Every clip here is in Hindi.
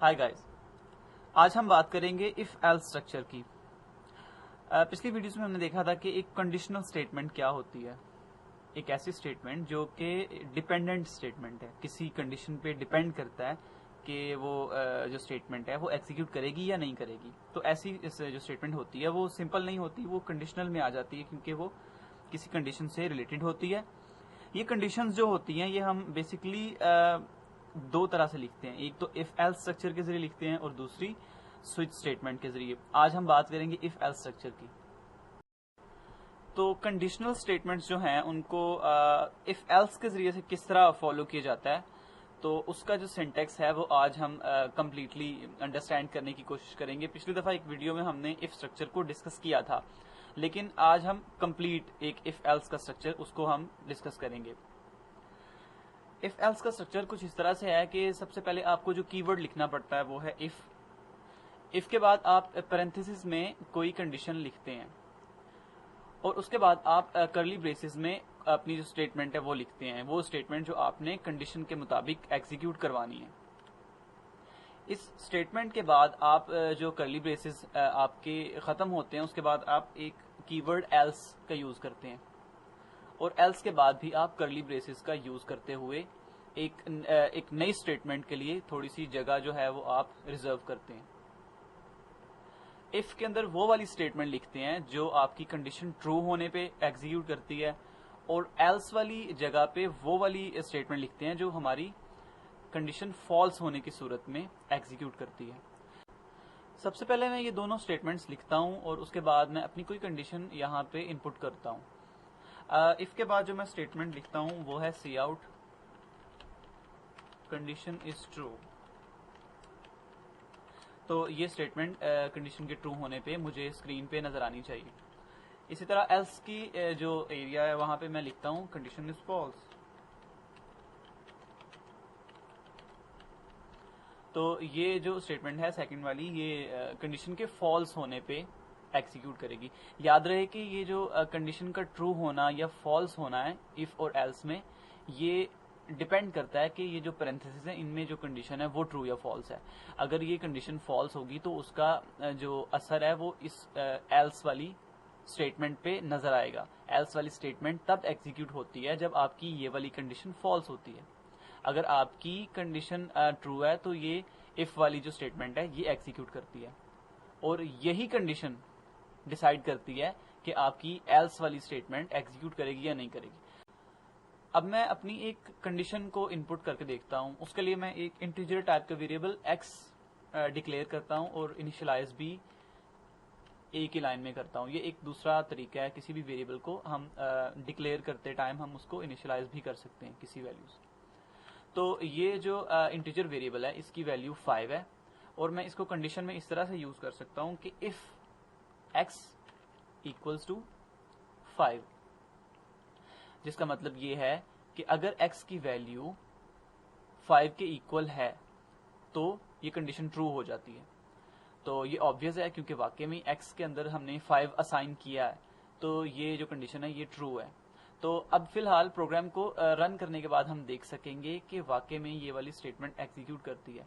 हाय गाइस, आज हम बात करेंगे इफ एल्स स्ट्रक्चर की। पिछली वीडियोस में हमने देखा था कि एक कंडीशनल स्टेटमेंट क्या होती है। एक ऐसी स्टेटमेंट जो कि डिपेंडेंट स्टेटमेंट है, किसी कंडीशन पे डिपेंड करता है कि वो जो स्टेटमेंट है वो एग्जीक्यूट करेगी या नहीं करेगी। तो ऐसी जो स्टेटमेंट होती है वो सिंपल नहीं होती, वो कंडीशनल में आ जाती है क्योंकि वो किसी कंडीशन से रिलेटेड होती है। ये कंडीशंस जो होती हैं ये हम बेसिकली दो तरह से लिखते हैं, एक तो इफ एल्स स्ट्रक्चर के जरिए लिखते हैं और दूसरी स्विच स्टेटमेंट के जरिए। आज हम बात करेंगे इफ एल्स स्ट्रक्चर की। तो कंडीशनल स्टेटमेंट्स जो हैं उनको इफ एल्स के जरिए से किस तरह फॉलो किया जाता है, तो उसका जो सिंटेक्स है वो आज हम कंप्लीटली अंडरस्टैंड करने की कोशिश करेंगे। पिछली दफा एक वीडियो में हमने इफ स्ट्रक्चर को डिस्कस किया था, लेकिन आज हम कंप्लीट एक इफ एल्स का स्ट्रक्चर उसको हम डिस्कस करेंगे। इफ एल्स का स्ट्रक्चर कुछ इस तरह से है कि सबसे पहले आपको जो कीवर्ड लिखना पड़ता है वो है इफ। इफ के बाद आप पैरेंथेसिस में कोई कंडीशन लिखते हैं और उसके बाद आप कर्ली ब्रेसेस में अपनी जो स्टेटमेंट है वो लिखते हैं, वो स्टेटमेंट जो आपने कंडीशन के मुताबिक एग्जीक्यूट करवानी है। इस स्टेटमेंट के बाद आप जो कर्ली ब्रेसेस आपके खत्म होते हैं उसके बाद आप एक कीवर्ड एल्स का यूज करते हैं और एल्स के बाद भी आप कर्ली ब्रेसेस का यूज करते हुए एक नई स्टेटमेंट के लिए थोड़ी सी जगह जो है वो आप रिजर्व करते हैं। इफ के अंदर वो वाली स्टेटमेंट लिखते हैं जो आपकी कंडीशन ट्रू होने पे एग्जीक्यूट करती है और एल्स वाली जगह पे वो वाली स्टेटमेंट लिखते हैं जो हमारी कंडीशन फॉल्स होने की सूरत में एग्जीक्यूट करती है। सबसे पहले मैं ये दोनों स्टेटमेंट्स लिखता हूं और उसके बाद मैं अपनी कोई कंडीशन यहाँ पे इनपुट करता हूं। इफ के बाद जो मैं स्टेटमेंट लिखता हूं वो है सी आउट कंडीशन इज ट्रू। तो ये स्टेटमेंट कंडीशन के ट्रू होने पे मुझे स्क्रीन पे नजर आनी चाहिए। इसी तरह एल्स की जो एरिया है वहां पे मैं लिखता हूं कंडीशन इज फॉल्स। तो ये जो स्टेटमेंट है सेकंड वाली, ये कंडीशन के फॉल्स होने पे एग्जीक्यूट करेगी। याद रहे कि ये जो कंडीशन का ट्रू होना या फॉल्स होना है इफ और एल्स में, ये डिपेंड करता है कि ये जो पैरेंथेसिस है इनमें जो कंडीशन है वो ट्रू या फॉल्स है। अगर ये कंडीशन फॉल्स होगी तो उसका जो असर है वो इस एल्स वाली स्टेटमेंट पे नजर आएगा। एल्स वाली स्टेटमेंट तब एग्जीक्यूट होती है जब आपकी ये वाली कंडीशन फॉल्स होती है। अगर आपकी कंडीशन ट्रू है तो ये इफ वाली जो स्टेटमेंट है ये एग्जीक्यूट करती है और यही कंडीशन डिसाइड करती है कि आपकी एल्स वाली स्टेटमेंट एग्जीक्यूट करेगी या नहीं करेगी। अब मैं अपनी एक कंडीशन को इनपुट करके देखता हूं। उसके लिए मैं एक इंटीजर टाइप का वेरिएबल एक्स डिक्लेयर करता हूं और इनिशियलाइज भी एक ही लाइन में करता हूं। ये एक दूसरा तरीका है, किसी भी वेरिएबल को हम डिक्लेयर करते टाइम हम उसको इनिशियलाइज भी कर सकते हैं किसी वैल्यूज। तो ये जो इंटीजर वेरिएबल है इसकी वैल्यू 5 है और मैं इसको कंडीशन में इस तरह से यूज कर सकता हूं कि इफ x इक्वल्स टू 5, जिसका मतलब ये है कि अगर x की वैल्यू 5 के इक्वल है तो ये कंडीशन ट्रू हो जाती है। तो ये ऑब्वियस है क्योंकि वाकई में x के अंदर हमने 5 असाइन किया है, तो ये जो कंडीशन है ये ट्रू है। तो अब फिलहाल प्रोग्राम को रन करने के बाद हम देख सकेंगे कि वाकई में ये वाली स्टेटमेंट एग्जीक्यूट करती है।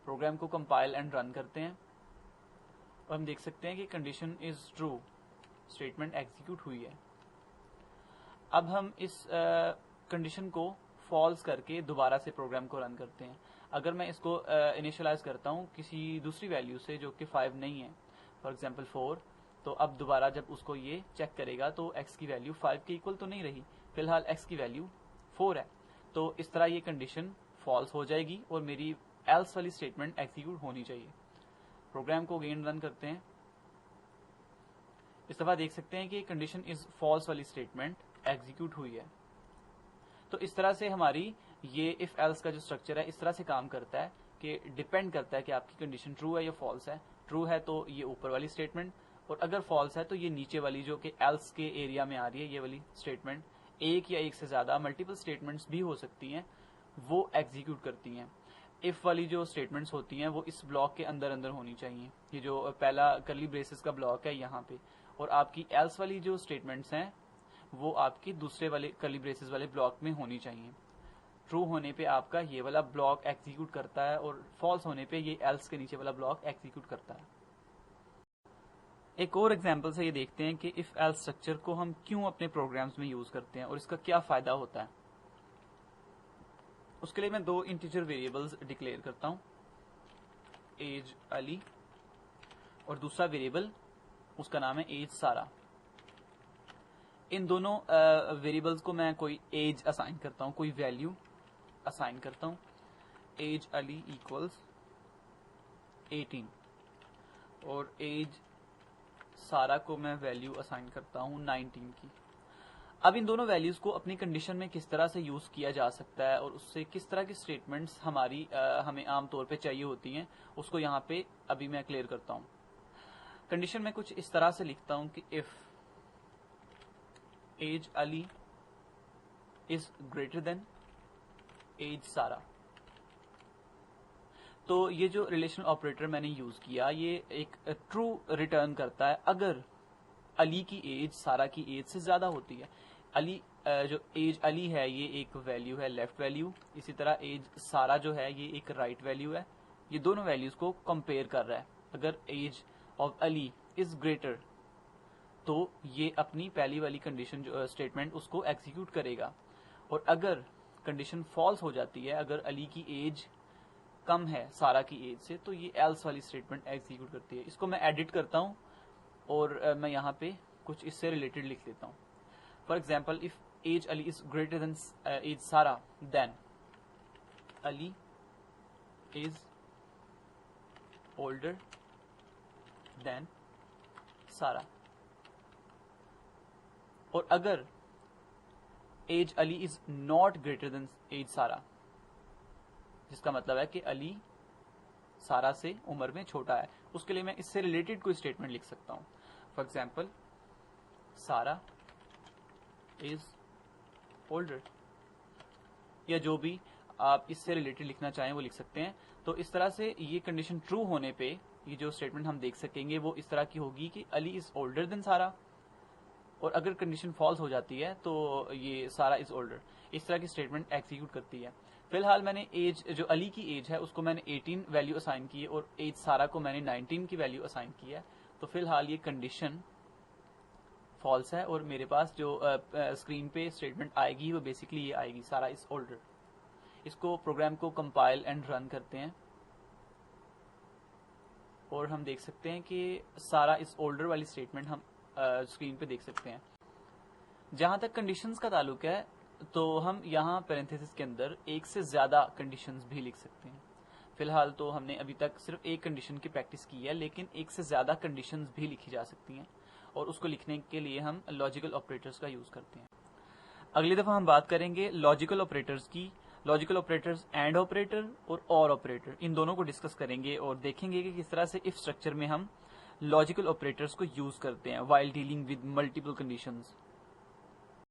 प्रोग्राम को कंपाइल एंड रन करते हैं और हम देख सकते हैं कि condition is true, statement execute हुई है। अब हम इस कंडीशन को फॉल्स करके दोबारा से प्रोग्राम को रन करते हैं। अगर मैं इसको इनिशियलाइज करता हूं किसी दूसरी वैल्यू से जो कि 5 नहीं है, फॉर एग्जांपल 4, तो अब दोबारा जब उसको ये चेक करेगा तो x की वैल्यू 5 के इक्वल तो नहीं रही, फिलहाल x की वैल्यू 4 है। तो इस तरह ये कंडीशन फॉल्स हो जाएगी और मेरी एल्स वाली स्टेटमेंट एग्जीक्यूट होनी चाहिए। प्रोग्राम को अगेन रन करते हैं। इस दफा देख सकते हैं कि कंडीशन इज फॉल्स वाली स्टेटमेंट एग्जीक्यूट हुई है। तो इस तरह से हमारी ये इफ एल्स का जो स्ट्रक्चर है इस तरह से काम करता है कि डिपेंड करता है कि आपकी कंडीशन ट्रू है या फॉल्स है। ट्रू है तो ये ऊपर वाली स्टेटमेंट, और अगर फॉल्स है तो ये नीचे वाली जो कि एल्स के एरिया में आ रही है ये वाली स्टेटमेंट, एक या एक से ज्यादा मल्टीपल स्टेटमेंट्स भी हो सकती हैं, वो एग्जीक्यूट करती हैं। इफ वाली जो स्टेटमेंट्स होती हैं वो इस ब्लॉक के अंदर अंदर होनी चाहिए। ये जो पहला कर्ली ब्रेसेस का ब्लॉक है यहाँ पे, और आपकी एल्स वाली जो स्टेटमेंट्स हैं वो आपकी दूसरे वाले कर्ली ब्रेसेस वाले ब्लॉक में होनी चाहिए। ट्रू होने पे आपका ये वाला ब्लॉक एग्जीक्यूट करता है और फॉल्स होने पे ये एल्स के नीचे वाला ब्लॉक एग्जीक्यूट करता है। एक और एग्जांपल से ये देखते हैं कि इफ एल्स स्ट्रक्चर को हम क्यों अपने प्रोग्राम्स में यूज करते हैं और इसका क्या फायदा होता है। उसके लिए मैं 2 इंटीजर वेरिएबल्स डिक्लेयर करता हूं, एज अली और दूसरा वेरिएबल उसका नाम है एज सारा। इन दोनों वेरिएबल्स को मैं कोई एज असाइन करता हूं, कोई वैल्यू असाइन करता हूं। एज अली इक्वल्स 18 और एज सारा को मैं वैल्यू असाइन करता हूं 19 की। अब इन दोनों वैल्यूज को अपनी कंडीशन में किस तरह से यूज किया जा सकता है और उससे किस तरह की स्टेटमेंट्स हमें आमतौर पे चाहिए होती हैं, उसको यहाँ पे अभी मैं क्लियर करता हूं। कंडीशन में कुछ इस तरह से लिखता हूं कि if age Ali is greater than age Sara, तो ये जो रिलेशनल ऑपरेटर मैंने यूज किया ये एक ट्रू रिटर्न करता है अगर अली की एज सारा की एज से ज्यादा होती है। अली जो एज अली है ये एक वैल्यू है लेफ्ट वैल्यू, इसी तरह एज सारा जो है ये एक राइट वैल्यू है। ये दोनों वैल्यूज को कंपेयर कर रहा है। अगर age of Ali is greater तो ये अपनी पहली वाली कंडीशन जो स्टेटमेंट उसको एग्जीक्यूट करेगा, और अगर कंडीशन फॉल्स हो जाती है, अगर अली की एज कम है सारा की एज से, तो ये एल्स वाली स्टेटमेंट एग्जीक्यूट करती है। इसको मैं एडिट करता हूं और मैं यहाँ पे कुछ इससे रिलेटेड लिख देता हूं। For example if age Ali is greater than age Sara then Ali is older than Sara, और अगर age Ali is not greater than age Sara, जिसका मतलब है कि अली सारा से उम्र में छोटा है, उसके लिए मैं इससे रिलेटेड कोई स्टेटमेंट लिख सकता हूं। फॉर एग्जाम्पल सारा इज ओल्डर, या जो भी आप इससे रिलेटेड लिखना चाहें वो लिख सकते हैं। तो इस तरह से ये कंडीशन ट्रू होने पे ये जो स्टेटमेंट हम देख सकेंगे वो इस तरह की होगी कि Ali is older than Sara, और अगर कंडीशन फॉल्स हो जाती है तो ये सारा इज ओल्डर। इस तरह की स्टेटमेंट एग्जीक्यूट करती है। फिलहाल मैंने एज जो अली की एज है उसको मैंने 18 वैल्यू असाइन की है और एज सारा को मैंने 19 की वैल्यू असाइन की है। तो फिलहाल ये कंडीशन फॉल्स है और मेरे पास जो स्क्रीन पे स्टेटमेंट आएगी वो बेसिकली ये आएगी, सारा इज ओल्डर। इसको प्रोग्राम को कंपाइल एंड रन करते हैं और हम देख सकते हैं कि सारा इज ओल्डर वाली स्टेटमेंट हम स्क्रीन पे देख सकते हैं। जहां तक कंडीशंस का ताल्लुक है तो हम यहाँ पैरेंथेसिस के अंदर एक से ज्यादा कंडीशंस भी लिख सकते हैं। फिलहाल तो हमने अभी तक सिर्फ एक कंडीशन की प्रैक्टिस की है, लेकिन एक से ज्यादा कंडीशंस भी लिखी जा सकती हैं और उसको लिखने के लिए हम लॉजिकल ऑपरेटर्स का यूज करते हैं। अगली दफा हम बात करेंगे लॉजिकल ऑपरेटर्स की। लॉजिकल ऑपरेटर्स एंड ऑपरेटर और ऑपरेटर, इन दोनों को डिस्कस करेंगे और देखेंगे कि किस तरह से इफ स्ट्रक्चर में हम लॉजिकल ऑपरेटर्स को यूज करते हैं while dealing with multiple conditions.